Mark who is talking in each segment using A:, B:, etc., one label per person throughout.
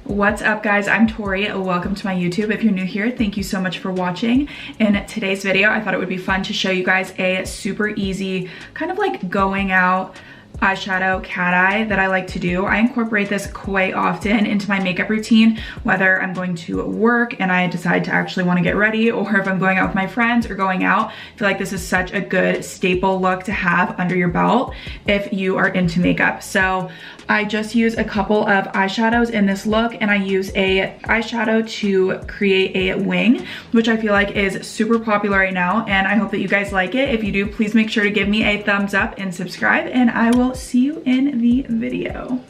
A: What's up guys, I'm Tori. Welcome to my YouTube. If you're new here, thank you so much for watching. In today's video, I thought it would be fun to show you guys a super easy, kind of like going out eyeshadow cat eye that I like to do. I incorporate this quite often into my makeup routine, whether I'm going to work and I decide to actually want to get ready, or if I'm going out with my friends or going out. I feel like this is such a good staple look to have under your belt if you are into makeup. So I just use a couple of eyeshadows in this look, and I use a eyeshadow to create a wing, which I feel like is super popular right now, and I hope that you guys like it. If you do, please make sure to give me a thumbs up and subscribe, and I will see you in the video.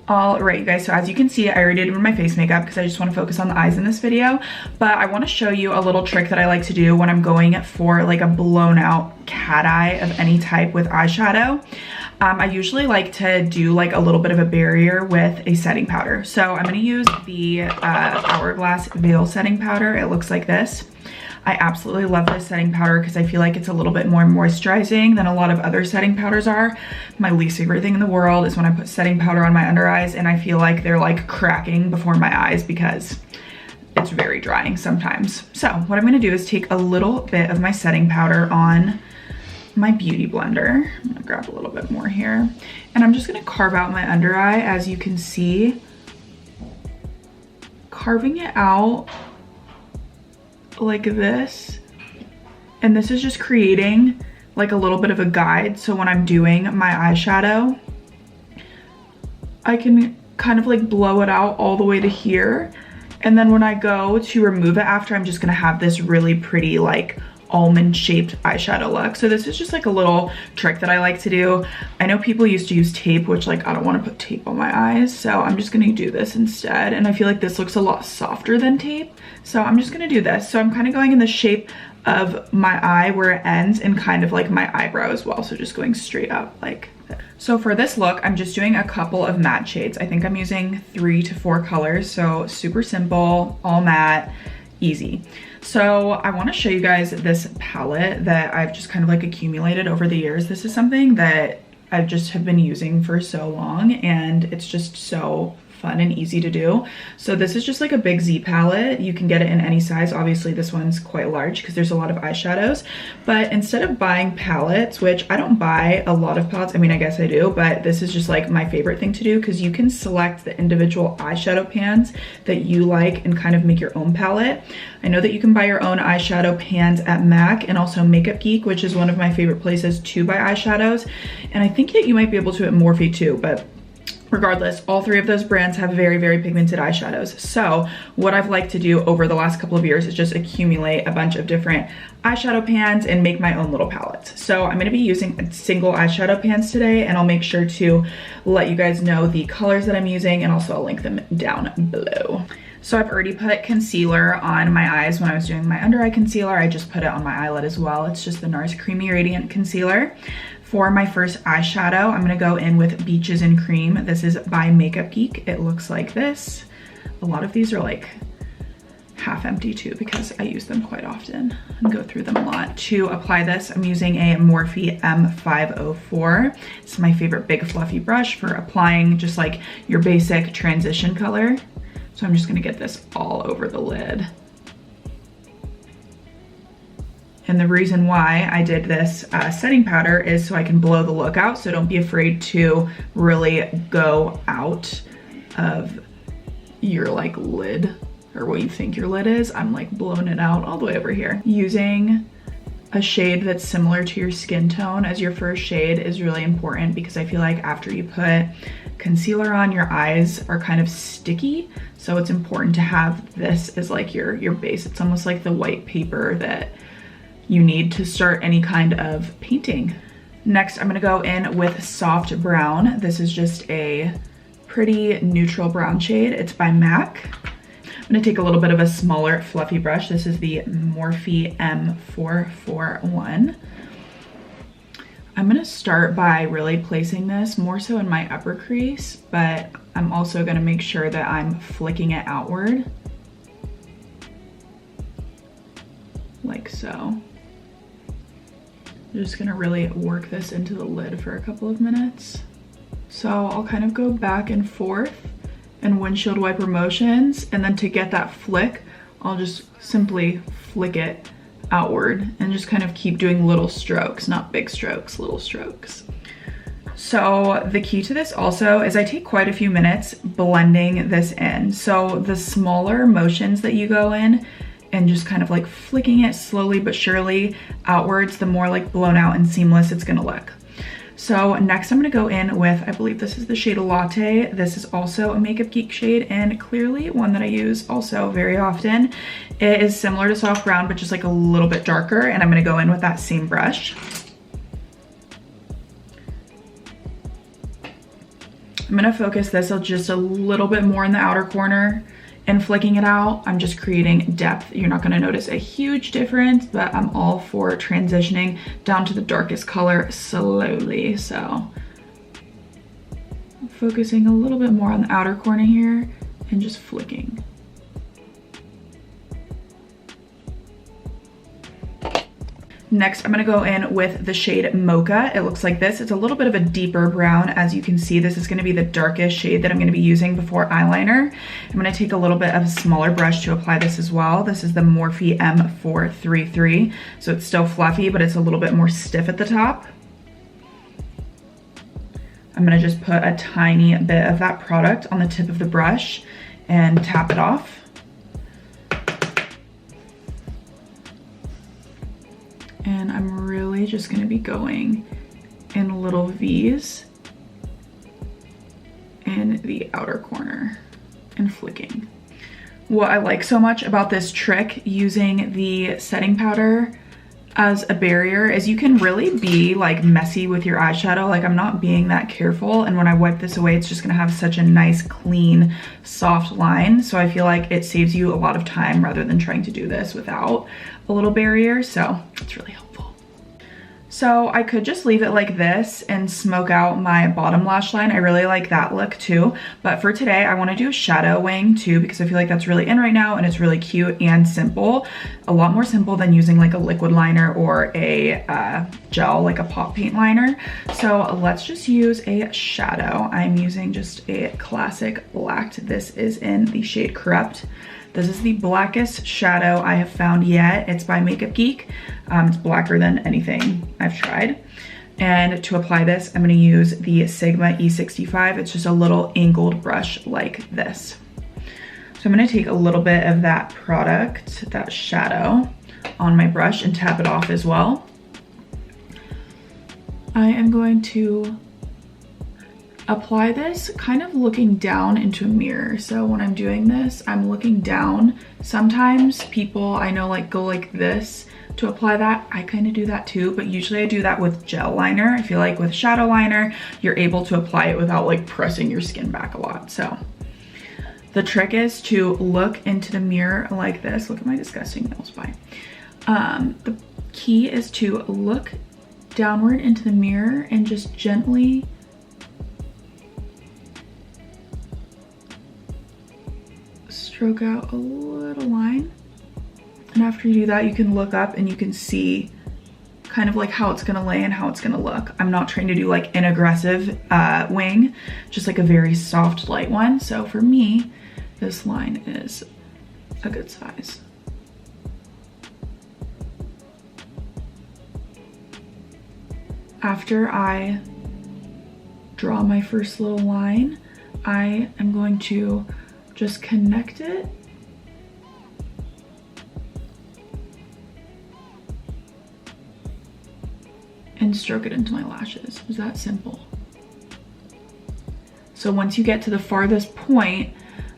A: All right, you guys, so as you can see, I already did my face makeup because I just want to focus on the eyes in this video, but I want to show you a little trick that I like to do when I'm going for like a blown out cat eye of any type with eyeshadow. I usually like to do like a little bit of a barrier with a setting powder. So I'm going to use the Hourglass Veil setting powder. It looks like this. I absolutely love this setting powder because I feel like it's a little bit more moisturizing than a lot of other setting powders are. My least favorite thing in the world is when I put setting powder on my under eyes and I feel like they're like cracking before my eyes because it's very drying sometimes. So what I'm going to do is take a little bit of my setting powder on my beauty blender. I'm gonna grab a little bit more here, and I'm just gonna carve out my under eye. As you can see, carving it out like this, and this is just creating like a little bit of a guide, so when I'm doing my eyeshadow I can kind of like blow it out all the way to here, and then when I go to remove it after, I'm just gonna have this really pretty like almond shaped eyeshadow look. So this is just like a little trick that I like to do. I know people used to use tape, which like I don't want to put tape on my eyes, so I'm just gonna do this instead, and I feel like this looks a lot softer than tape, so I'm just gonna do this. So I'm kind of going in the shape of my eye where it ends, and kind of like my eyebrow as well, so just going straight up like this. So for this look, I'm just doing a couple of matte shades. I think I'm using 3 to 4 colors, so super simple, all matte, easy. So I want to show you guys this palette that I've just kind of like accumulated over the years. This is something that I've just have been using for so long, and it's just so fun and easy to do. So this is just like a big Z palette. You can get it in any size. Obviously this one's quite large because there's a lot of eyeshadows, but instead of buying palettes, which I don't buy a lot of palettes, I mean I guess I do, but this is just like my favorite thing to do because you can select the individual eyeshadow pans that you like and kind of make your own palette. I know that you can buy your own eyeshadow pans at MAC and also Makeup Geek, which is one of my favorite places to buy eyeshadows, and I think that you might be able to at Morphe too, but regardless, all 3 of those brands have very, very pigmented eyeshadows. So what I've liked to do over the last couple of years is just accumulate a bunch of different eyeshadow pans and make my own little palettes. So I'm gonna be using single eyeshadow pans today, and I'll make sure to let you guys know the colors that I'm using, and also I'll link them down below. So I've already put concealer on my eyes. When I was doing my under eye concealer, I just put it on my eyelid as well. It's just the NARS Creamy Radiant Concealer. For my first eyeshadow, I'm gonna go in with Beaches and Cream. This is by Makeup Geek. It looks like this. A lot of these are like half empty too because I use them quite often and go through them a lot. To apply this, I'm using a Morphe M504. It's my favorite big fluffy brush for applying just like your basic transition color. So I'm just gonna get this all over the lid. And the reason why I did this setting powder is so I can blow the look out, so don't be afraid to really go out of your like lid, or what you think your lid is. I'm like blowing it out all the way over here. Using a shade that's similar to your skin tone as your first shade is really important because I feel like after you put concealer on, your eyes are kind of sticky. So it's important to have this as like your base. It's almost like the white paper that you need to start any kind of painting. Next, I'm gonna go in with Soft Brown. This is just a pretty neutral brown shade. It's by MAC. I'm gonna take a little bit of a smaller fluffy brush. This is the Morphe M441. I'm gonna start by really placing this more so in my upper crease, but I'm also gonna make sure that I'm flicking it outward, like so. I'm just gonna really work this into the lid for a couple of minutes. So I'll kind of go back and forth and windshield wiper motions. And then to get that flick, I'll just simply flick it outward and just kind of keep doing little strokes, not big strokes, little strokes. So the key to this also is I take quite a few minutes blending this in. So the smaller motions that you go in and just kind of like flicking it slowly but surely outwards, the more like blown out and seamless it's gonna look. So next I'm gonna go in with, I believe this is the shade Latte. This is also a Makeup Geek shade and clearly one that I use also very often. It is similar to Soft Brown, but just like a little bit darker, and I'm gonna go in with that same brush. I'm gonna focus this just a little bit more in the outer corner and flicking it out. I'm just creating depth. You're not gonna notice a huge difference, but I'm all for transitioning down to the darkest color slowly. So focusing a little bit more on the outer corner here and just flicking. Next, I'm gonna go in with the shade Mocha. It looks like this. It's a little bit of a deeper brown. As you can see, this is gonna be the darkest shade that I'm gonna be using before eyeliner. I'm gonna take a little bit of a smaller brush to apply this as well. This is the Morphe M433. So it's still fluffy, but it's a little bit more stiff at the top. I'm gonna just put a tiny bit of that product on the tip of the brush and tap it off. And I'm really just gonna be going in little V's in the outer corner and flicking. What I like so much about this trick using the setting powder as a barrier is you can really be like messy with your eyeshadow. Like I'm not being that careful, and when I wipe this away, it's just gonna have such a nice, clean, soft line. So I feel like it saves you a lot of time rather than trying to do this without a little barrier. So it's really helpful. So I could just leave it like this and smoke out my bottom lash line. I really like that look too. But for today, I wanna do a shadow wing too, because I feel like that's really in right now and it's really cute and simple. A lot more simple than using like a liquid liner or a gel, like a pop paint liner. So let's just use a shadow. I'm using just a classic black. This is in the shade Corrupt. This is the blackest shadow I have found yet. It's by Makeup Geek. It's blacker than anything I've tried. And to apply this, I'm gonna use the Sigma E65. It's just a little angled brush like this. So I'm gonna take a little bit of that product, that shadow, on my brush and tap it off as well. I am going to apply this kind of looking down into a mirror. So when I'm doing this, I'm looking down. Sometimes people I know like go like this to apply that. I kind of do that too, but usually I do that with gel liner. I feel like with shadow liner, you're able to apply it without like pressing your skin back a lot. So the trick is to look into the mirror like this. Look at my disgusting nails, bye. The key is to look downward into the mirror and just gently stroke out a little line. And after you do that, you can look up and you can see kind of like how it's gonna lay and how it's gonna look. I'm not trying to do like an aggressive wing, just like a very soft light one. So for me, this line is a good size. After I draw my first little line, I am going to just connect it and stroke it into my lashes. It's that simple. So once you get to the farthest point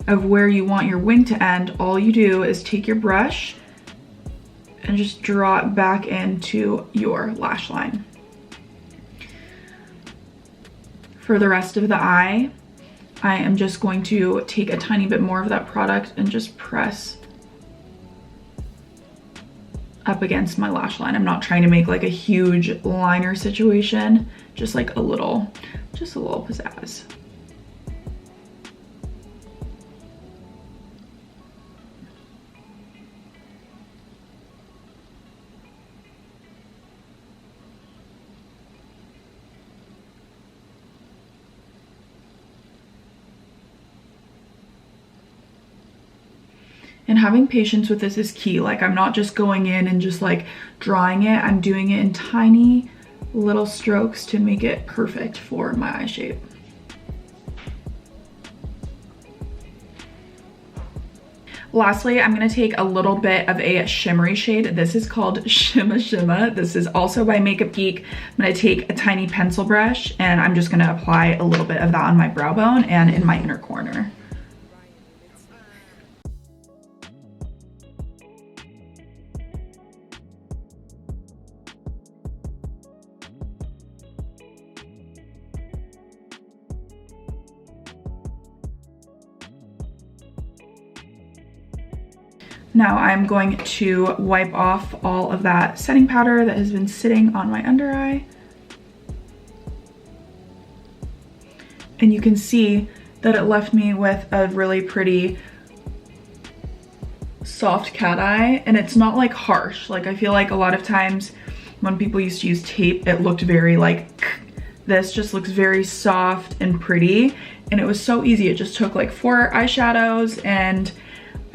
A: of where you want your wing to end, all you do is take your brush and just draw it back into your lash line. For the rest of the eye, I am just going to take a tiny bit more of that product and just press up against my lash line. I'm not trying to make like a huge liner situation, just like a little pizzazz. And having patience with this is key. Like, I'm not just going in and just like drawing it. I'm doing it in tiny little strokes to make it perfect for my eye shape. Lastly, I'm gonna take a little bit of a shimmery shade. This is called Shimma Shimma. This is also by Makeup Geek. I'm gonna take a tiny pencil brush and I'm just gonna apply a little bit of that on my brow bone and in my inner corner. Now I'm going to wipe off all of that setting powder that has been sitting on my under eye. And you can see that it left me with a really pretty soft cat eye, and it's not like harsh. Like, I feel like a lot of times when people used to use tape, it looked very like, this just looks very soft and pretty, and it was so easy. It just took like 4 eyeshadows, and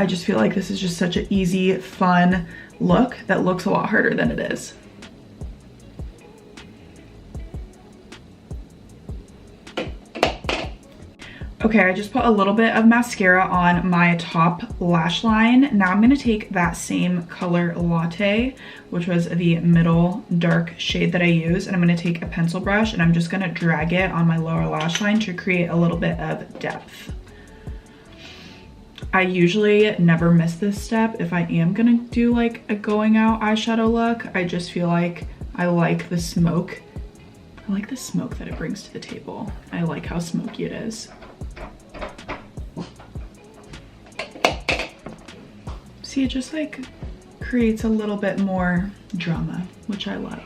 A: I just feel like this is just such an easy, fun look that looks a lot harder than it is. Okay, I just put a little bit of mascara on my top lash line. Now I'm gonna take that same color Latte, which was the middle dark shade that I use, and I'm gonna take a pencil brush and I'm just gonna drag it on my lower lash line to create a little bit of depth. I usually never miss this step if I am gonna do like a going out eyeshadow look. I just feel like I like the smoke. I like the smoke that it brings to the table. I like how smoky it is. See, it just like creates a little bit more drama, which I love.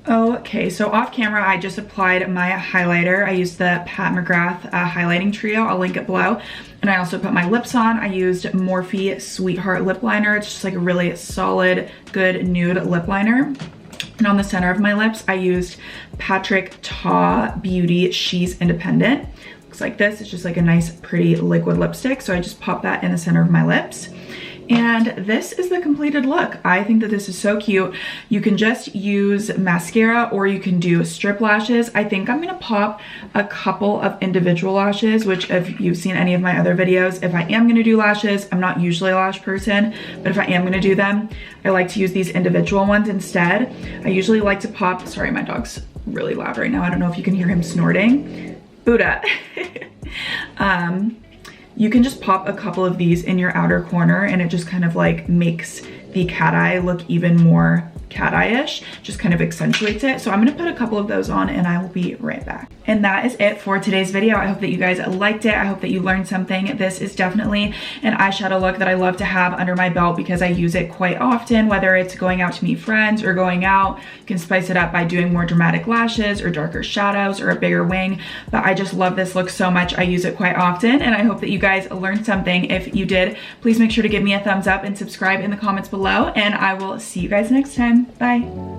A: Okay, so off camera, I just applied my highlighter. I used the Pat McGrath highlighting trio. I'll link it below. And I also put my lips on. I used Morphe Sweetheart lip liner. It's just like a really solid, good nude lip liner. And on the center of my lips, I used Patrick Ta Beauty She's Independent. Looks like this. It's just like a nice, pretty liquid lipstick. So I just popped that in the center of my lips. And this is the completed look. I think that this is so cute. You can just use mascara or you can do strip lashes. I think I'm gonna pop a couple of individual lashes, which if you've seen any of my other videos, if I am gonna do lashes, I'm not usually a lash person, but if I am gonna do them, I like to use these individual ones instead. I usually like to pop, sorry, my dog's really loud right now. I don't know if you can hear him snorting. Buddha. You can just pop a couple of these in your outer corner and it just kind of like makes the cat eye look even more cat eye-ish, just kind of accentuates it. So I'm gonna put a couple of those on and I will be right back. And that is it for today's video. I hope that you guys liked it. I hope that you learned something. This is definitely an eyeshadow look that I love to have under my belt because I use it quite often, whether it's going out to meet friends or going out. You can spice it up by doing more dramatic lashes or darker shadows or a bigger wing. But I just love this look so much. I use it quite often and I hope that you guys learned something. If you did, please make sure to give me a thumbs up and subscribe in the comments below, and I will see you guys next time. Bye.